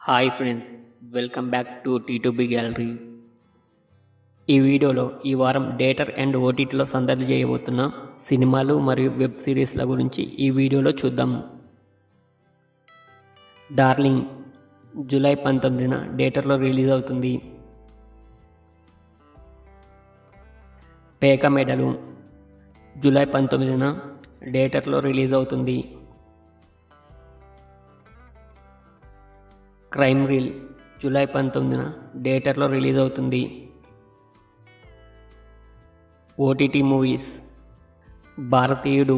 Hi friends, welcome back to T2B gallery. ఈ వీడియోలో ఈ వారం థియేటర్ అండ్ ఓటీటీలో సందడి చేయబోతున్న సినిమాలు మరియు వెబ్ సిరీస్ల గురించి ఈ వీడియోలో చూద్దాం. డార్లింగ్ జూలై 19న థియేటర్లో రిలీజ్ అవుతుంది. పేక మెడలు జూలై 19న థియేటర్లో రిలీజ్ అవుతుంది. క్రైమ్ రీల్ జూలై 19న థియేటర్లో రిలీజ్ అవుతుంది. ఓటీటీ మూవీస్ భారతీయుడు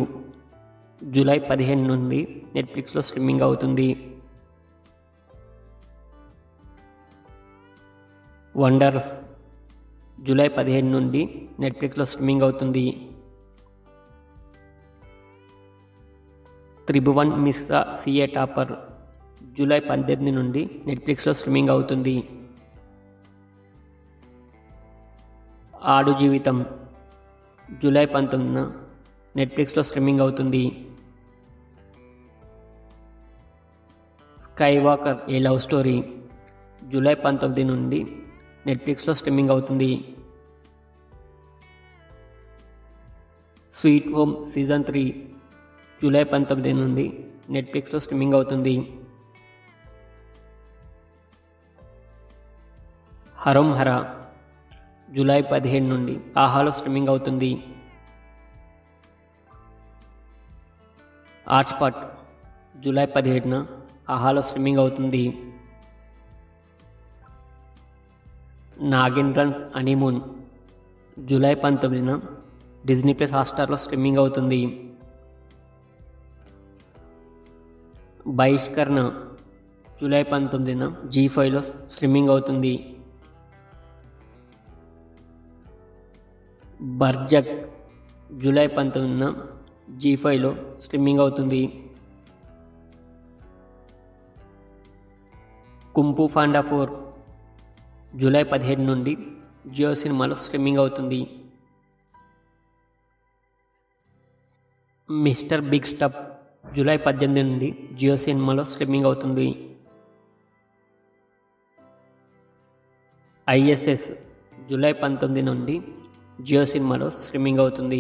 జూలై 15 నుండి నెట్ఫ్లిక్స్లో స్ట్రీమింగ్ అవుతుంది. వండర్స్ జూలై 15 నుండి నెట్ఫ్లిక్స్లో స్ట్రీమింగ్ అవుతుంది. Tribhuvan Mishra CA topper July 18 నుండి నెట్ఫ్లిక్స్లో స్ట్రీమింగ్ అవుతుంది. ఆడు జీవితం జూలై 19న నెట్ఫ్లిక్స్లో స్ట్రీమింగ్ అవుతుంది. స్కై వాకర్ ఏ లవ్ స్టోరీ జూలై 19 నుండి నెట్ఫ్లిక్స్లో స్ట్రీమింగ్ అవుతుంది. స్వీట్ హోమ్ సీజన్ 3 జూలై 19 నుండి నెట్ఫ్లిక్స్లో స్ట్రీమింగ్ అవుతుంది. హరం హర జూలై 15 నుండి ఆహాలో స్ట్రీమింగ్ అవుతుంది. హాట్స్పాట్ జూలై 17న ఆహాలో స్ట్రీమింగ్ అవుతుంది. నాగేంద్రన్స్ హనీమూన్ జూలై 19న డిజ్నీ ప్లస్ హాట్స్టార్లో స్ట్రీమింగ్ అవుతుంది. బహిష్కరణ జూలై 19న G5లో స్ట్రీమింగ్ అవుతుంది. బర్జక్ జూలై 19న G5లో స్ట్రీమింగ్ అవుతుంది. కుంపు పాండా 4 జూలై 17 నుండి జియో సినిమాలో స్ట్రీమింగ్ అవుతుంది. మిస్టర్ బిగ్ స్టెప్ జూలై 18 నుండి జియో సినిమాలో స్ట్రీమింగ్ అవుతుంది. ISS జూలై 19 నుండి జియో సినిమాలో స్ట్రీమింగ్ అవుతుంది.